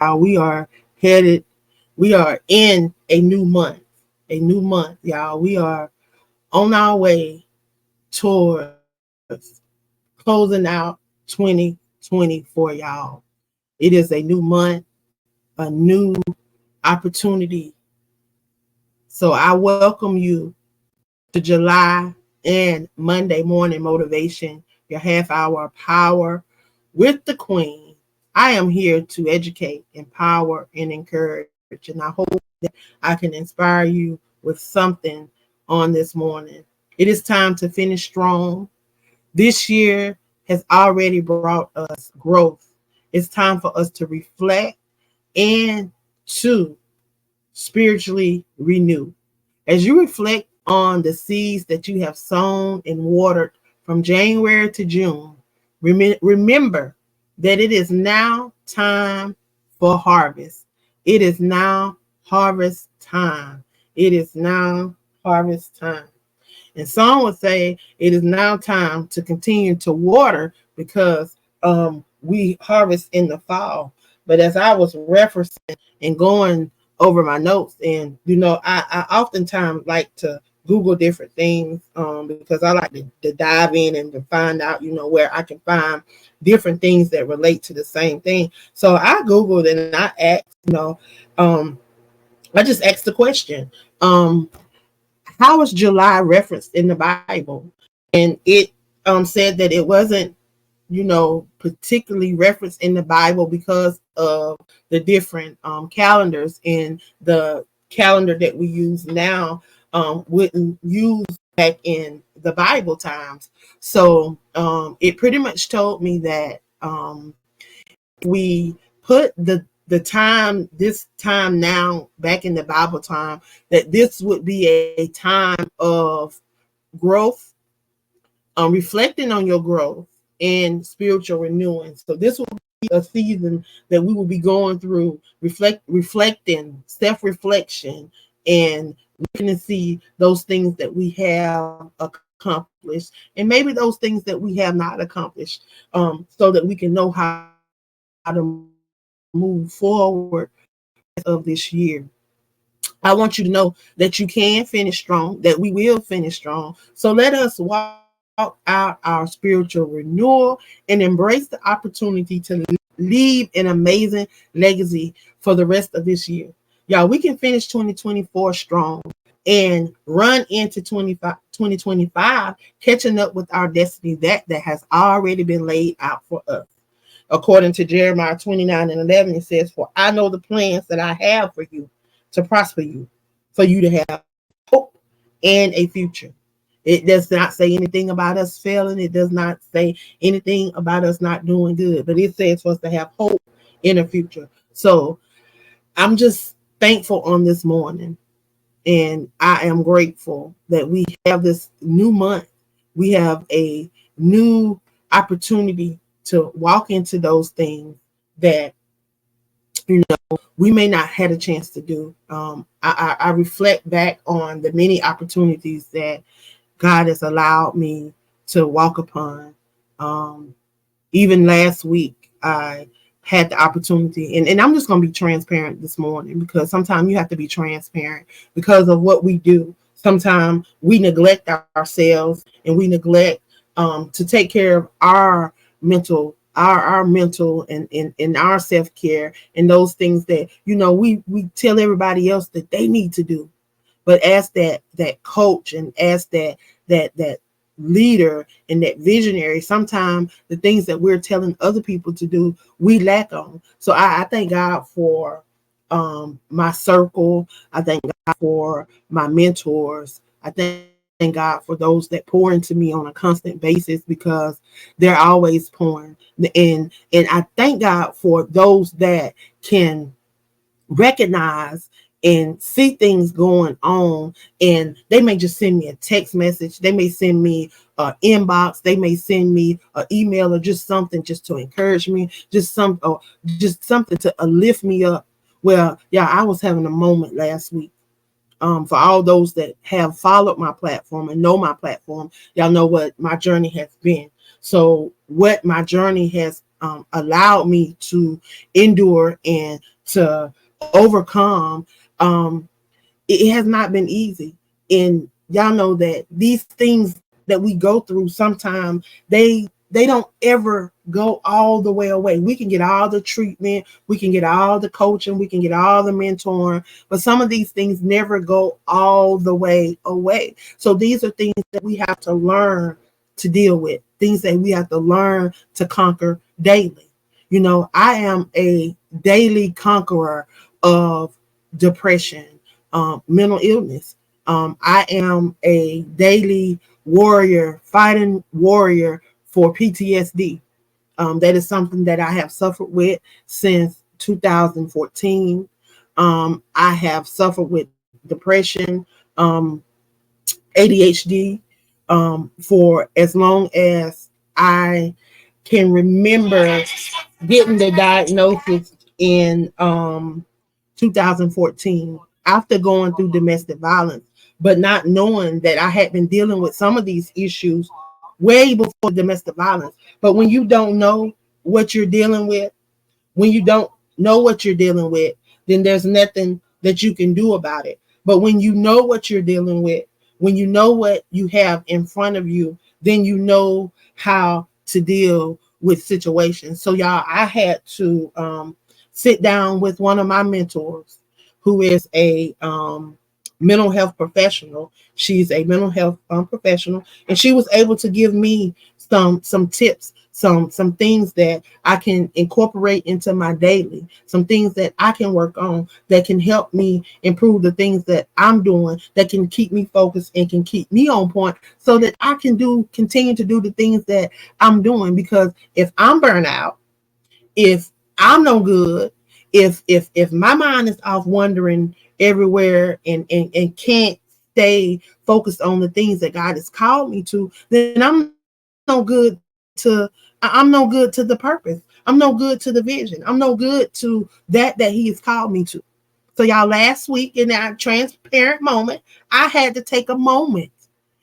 We are headed, we are in a new month, y'all. We are on our way towards closing out 2024, y'all. It is a new month, a new opportunity. So I welcome you to July and Monday morning motivation, your half hour of power with the Queen. I am here to educate, empower, and encourage. And I hope that I can inspire you with something on this morning. It is time to finish strong. This year has already brought us growth. It's time for us to reflect and to spiritually renew. As you reflect on the seeds that you have sown and watered from January to June, remember that it is now time for harvest. It is now harvest time. It is now harvest time. And some would say it is now time to continue to water because we harvest in the fall. But as I was referencing and going over my notes, and I oftentimes like to Google different things because I like to dive in and to find out, where I can find different things that relate to the same thing. So I Googled and I asked, um, I just asked the question, how is July referenced in the Bible? And it said that it wasn't, particularly referenced in the Bible because of the different calendars, and the calendar that we use now wouldn't use back in the Bible times. So it pretty much told me that we put the time, this time now back in the Bible time, that this would be a time of growth, reflecting on your growth and spiritual renewing. So this will be a season that we will be going through, reflecting, self-reflection, and looking to see those things that we have accomplished, and maybe those things that we have not accomplished, so that we can know how to move forward of this year. I want you to know that you can finish strong, that we will finish strong. So let us walk out our spiritual renewal and embrace the opportunity to leave an amazing legacy for the rest of this year. Y'all, we can finish 2024 strong and run into 2025 catching up with our destiny that has already been laid out for us. According to Jeremiah 29:11, it says, "For I know the plans that I have for you, to prosper you, for you to have hope and a future." It does not say anything about us failing. It does not say anything about us not doing good, but it says for us to have hope in the future. So I'm just thankful on this morning, and I am grateful that we have this new month. We have a new opportunity to walk into those things that we may not had a chance to do. I reflect back on the many opportunities that God has allowed me to walk upon. Even last week, I had the opportunity, and I'm just going to be transparent this morning, because sometimes you have to be transparent because of what we do. Sometimes we neglect ourselves, and we neglect to take care of our mental, our mental and our self-care, and those things that we tell everybody else that they need to do. But as that coach, and as that leader and that visionary, sometimes the things that we're telling other people to do, we lack on. So I thank God for my circle. I thank God for my mentors. I thank God for those that pour into me on a constant basis, because they're always pouring. And I thank God for those that can recognize and see things going on, and they may just send me a text message, they may send me an inbox, they may send me an email, or just something just to encourage me, just something to lift me up. Well, yeah, I was having a moment last week. For all those that have followed my platform and know my platform, y'all know what my journey has been. So what my journey has allowed me to endure and to overcome. It has not been easy. And y'all know that these things that we go through sometimes they don't ever go all the way away. We can get all the treatment, we can get all the coaching, we can get all the mentoring, but some of these things never go all the way away. So these are things that we have to learn to deal with, things that we have to learn to conquer daily. I am a daily conqueror of depression, mental illness. I am a daily fighting warrior for PTSD. That is something that I have suffered with since 2014. I have suffered with depression, ADHD, for as long as I can remember, getting the diagnosis in 2014 after going through domestic violence, but not knowing that I had been dealing with some of these issues way before domestic violence. But when you don't know what you're dealing with, when you don't know what you're dealing with, then there's nothing that you can do about it. But when you know what you're dealing with, when you know what you have in front of you, then you know how to deal with situations. So y'all, I had to sit down with one of my mentors who is a mental health professional. She's a mental health professional, and she was able to give me some tips, some things that I can incorporate into my daily, some things that I can work on that can help me improve the things that I'm doing, that can keep me focused and can keep me on point, so that I can continue to do the things that I'm doing. Because if I'm burnt out, if I'm no good, if my mind is off wandering everywhere and can't stay focused on the things that God has called me to, then I'm no good to the purpose. I'm no good to the vision. I'm no good to that He has called me to. So y'all, last week in that transparent moment, I had to take a moment.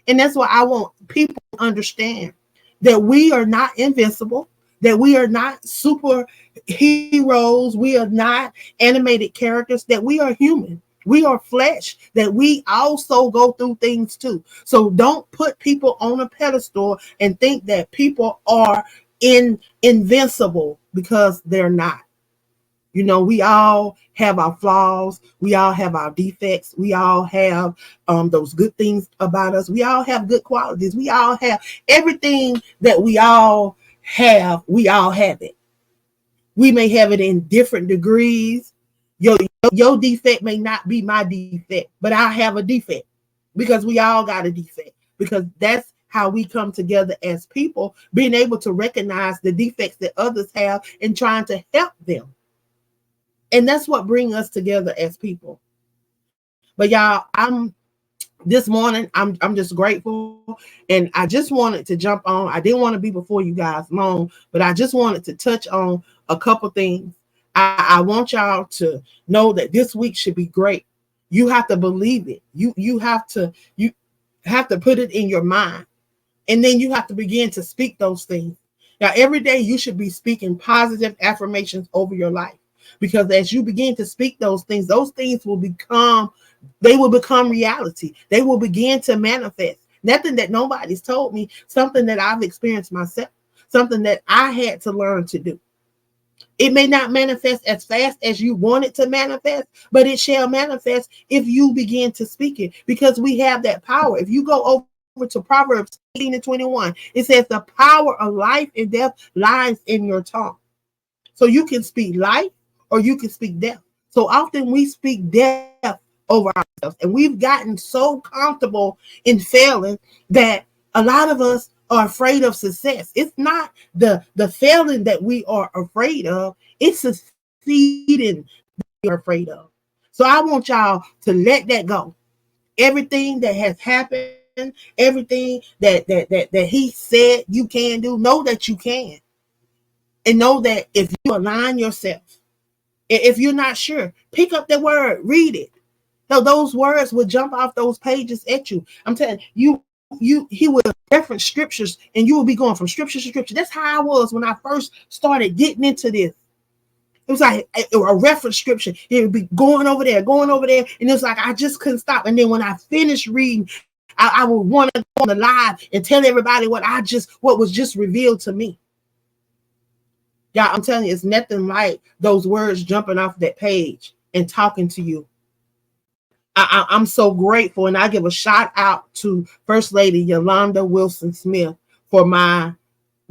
And that's why I want people to understand that we are not invincible, that we are not superheroes, we are not animated characters, that we are human. We are flesh, that we also go through things too. So don't put people on a pedestal and think that people are invincible, because they're not. We all have our flaws. We all have our defects. We all have those good things about us. We all have good qualities. We all have everything that we all have. We all have it. We may have it in different degrees. Your defect may not be my defect, but I have a defect, because we all got a defect, because that's how we come together as people, being able to recognize the defects that others have and trying to help them. And that's what brings us together as people. But y'all, this morning, I'm just grateful, and I just wanted to jump on. I didn't want to be before you guys long, but I just wanted to touch on a couple things. I want y'all to know that this week should be great. You have to believe it. You have to put it in your mind, and then you have to begin to speak those things. Now, every day you should be speaking positive affirmations over your life, because as you begin to speak those things will become reality. They will begin to manifest. Nothing that nobody's told me, something that I've experienced myself, something that I had to learn to do. It may not manifest as fast as you want it to manifest, but it shall manifest if you begin to speak it, because we have that power. If you go over to Proverbs 18:21, it says the power of life and death lies in your tongue. So you can speak life or you can speak death. So often we speak death over ourselves, and we've gotten so comfortable in failing that a lot of us are afraid of success. It's not the failing that we are afraid of, it's succeeding that we are afraid of. So I want y'all to let that go. Everything that has happened, everything that He said you can do, know that you can. And know that if you align yourself, if you're not sure, pick up the word, read it. No, those words will jump off those pages at you. I'm telling you, He will reference scriptures, and you will be going from scripture to scripture. That's how I was when I first started getting into this. It was like a reference scripture. It would be going over there, and it was like I just couldn't stop. And then when I finished reading, I would want to go on the live and tell everybody what was just revealed to me. Y'all, I'm telling you, it's nothing like those words jumping off that page and talking to you. I'm so grateful, and I give a shout out to First Lady Yolanda Wilson Smith for my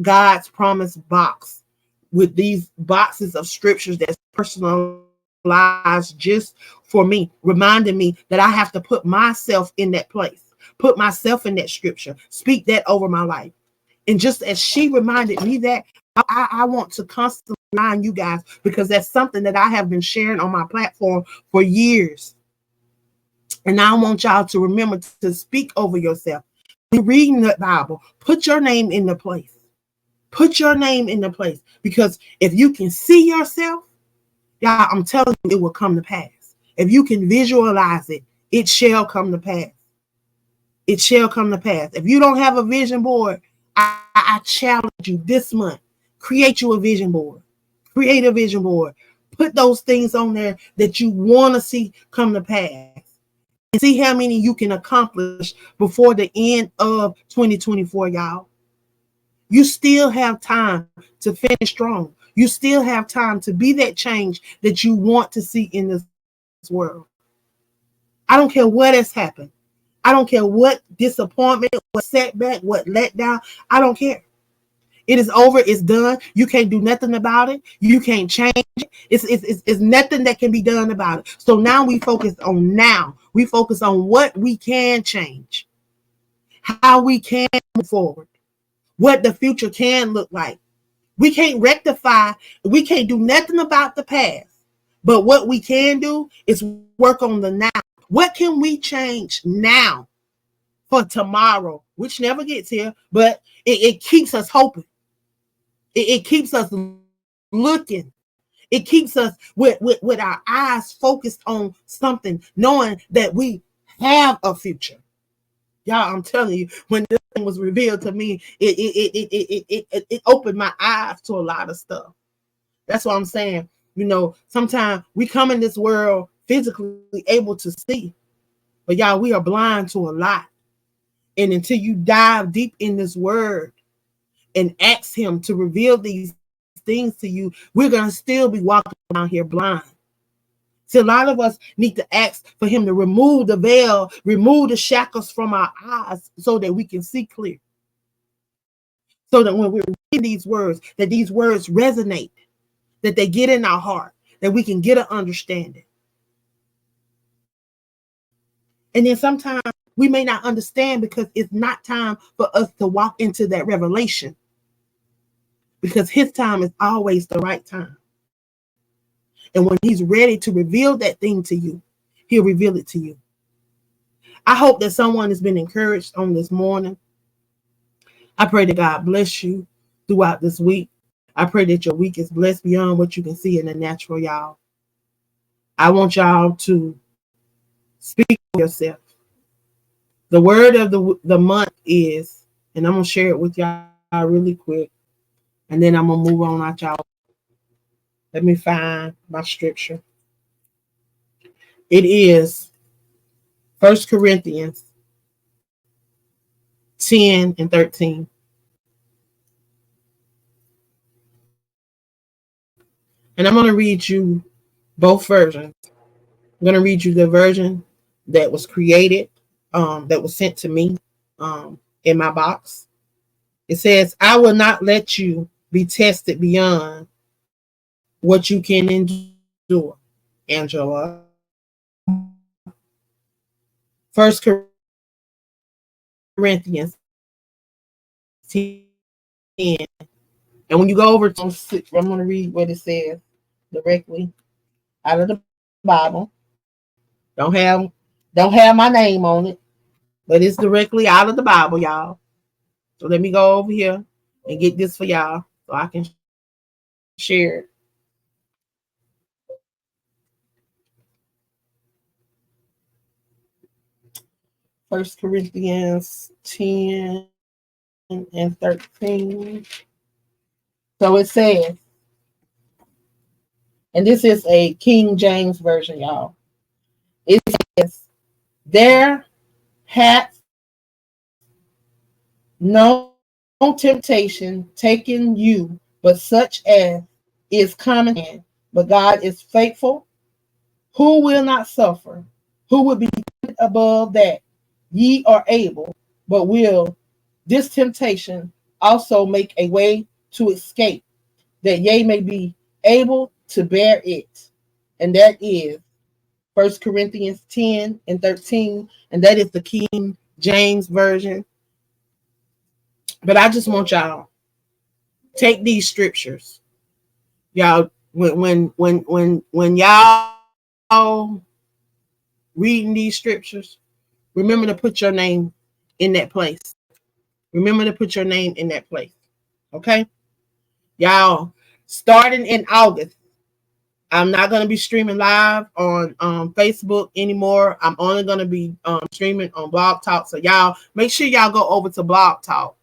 God's Promise box with these boxes of scriptures that's personalized just for me, reminding me that I have to put myself in that place, put myself in that scripture, speak that over my life. And just as she reminded me that, I want to constantly remind you guys, because that's something that I have been sharing on my platform for years. And I want y'all to remember to speak over yourself. When you're reading the Bible, put your name in the place. Put your name in the place. Because if you can see yourself, y'all, I'm telling you, it will come to pass. If you can visualize it, it shall come to pass. It shall come to pass. If you don't have a vision board, I challenge you this month. Create you a vision board. Create a vision board. Put those things on there that you want to see come to pass. And see how many you can accomplish before the end of 2024, y'all. You still have time to finish strong. You still have time to be that change that you want to see in this world. I don't care what has happened. I don't care what disappointment, what setback, what letdown. I don't care. It is over. It's done. You can't do nothing about it. You can't change it. It's nothing that can be done about it. So now we focus on now. We focus on what we can change, how we can move forward, what the future can look like. We can't rectify. We can't do nothing about the past. But what we can do is work on the now. What can we change now for tomorrow, which never gets here, but it keeps us hoping. It keeps us looking. It keeps us with our eyes focused on something, knowing that we have a future. Y'all, I'm telling you, when this thing was revealed to me, it opened my eyes to a lot of stuff. That's what I'm saying. You know, sometimes we come in this world physically able to see, but y'all, we are blind to a lot. And until you dive deep in this word and ask him to reveal these things to you, we're going to still be walking around here blind. See, a lot of us need to ask for him to remove the veil, remove the shackles from our eyes so that we can see clear. So that when we're reading these words, that these words resonate, that they get in our heart, that we can get an understanding. And then sometimes we may not understand because it's not time for us to walk into that revelation. Because his time is always the right time. And when he's ready to reveal that thing to you, he'll reveal it to you. I hope that someone has been encouraged on this morning. I pray that God bless you throughout this week. I pray that your week is blessed beyond what you can see in the natural, y'all. I want y'all to speak for yourself. The word of the month is, and I'm going to share it with y'all really quick, and then I'm going to move on out, y'all. Let me find my scripture. It is 1 Corinthians 10 and 13. And I'm going to read you both versions. I'm going to read you the version that was created, that was sent to me in my box. It says, I will not let you be tested beyond what you can endure, Angela. 1 Corinthians 10. And when you go over to, I'm going to read what it says directly out of the Bible. Don't have my name on it, but it's directly out of the Bible, y'all. So let me go over here and get this for y'all so I can share it. First Corinthians 10 and 13. So it says, and this is a King James version, y'all. It says, there hath no temptation taken you, but such as is common in. But God is faithful, who will not suffer, who will be above that ye are able, but will this temptation also make a way to escape, that ye may be able to bear it. And that is 1 Corinthians 10 and 13. And that is the King James Version. But I just want y'all take these scriptures. Y'all, when y'all reading these scriptures, remember to put your name in that place. Remember to put your name in that place. Okay? Y'all, starting in August, I'm not going to be streaming live on Facebook anymore. I'm only going to be streaming on Blog Talk. So y'all, make sure y'all go over to Blog Talk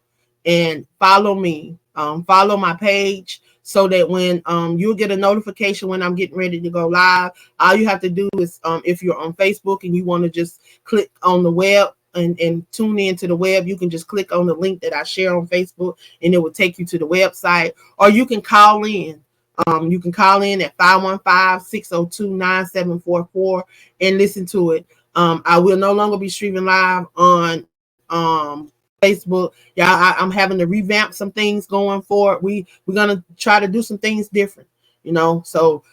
and follow me. Follow my page so that when you'll get a notification when I'm getting ready to go live. All you have to do is, if you're on Facebook and you want to just click on the web and tune into the web, you can just click on the link that I share on Facebook and it will take you to the website. Or you can call in. You can call in at 515-602-9744 and listen to it. I will no longer be streaming live on Facebook. Yeah, I'm having to revamp some things going forward. We're gonna try to do some things different, So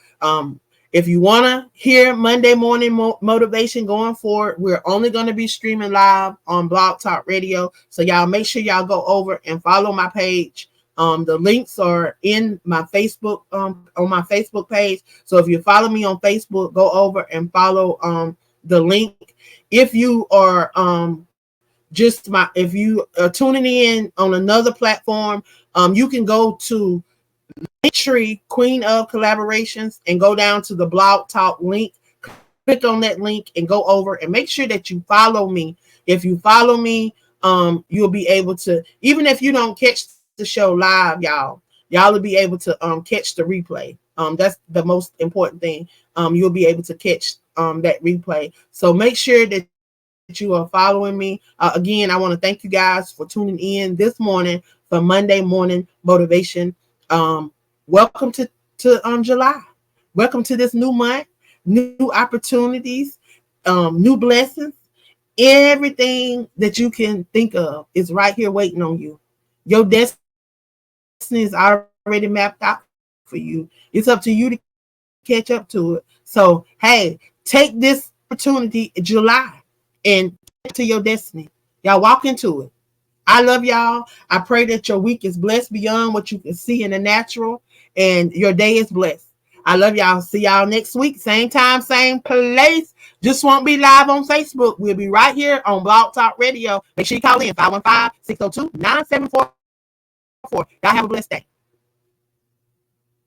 if you want to hear Monday morning motivation going forward, we're only going to be streaming live on Blog Talk Radio. So y'all make sure y'all go over and follow my page. The links are in my Facebook, on my Facebook page. So if you follow me on Facebook, go over and follow the link. If you are if you are tuning in on another platform, you can go to LINKTREE, Queen of Collaborations, and go down to the Blog Talk link. Click on that link and go over and make sure that you follow me. If you follow me, you'll be able to, even if you don't catch the show live, y'all will be able to catch the replay. That's the most important thing. You'll be able to catch that replay. So make sure that you are following me. Again, I want to thank you guys for tuning in this morning for Monday morning motivation. Welcome to July. Welcome to this new month, new opportunities, new blessings. Everything that you can think of is right here waiting on you. Your destiny is already mapped out for you. It's up to you to catch up to it. So, hey, take this opportunity in July and get to your destiny. Y'all walk into it. I love y'all. I pray that your week is blessed beyond what you can see in the natural and your day is blessed. I love y'all. See y'all next week. Same time, same place. Just won't be live on Facebook. We'll be right here on Blog Talk Radio. Make sure you call in 515-602-9744. Y'all have a blessed day.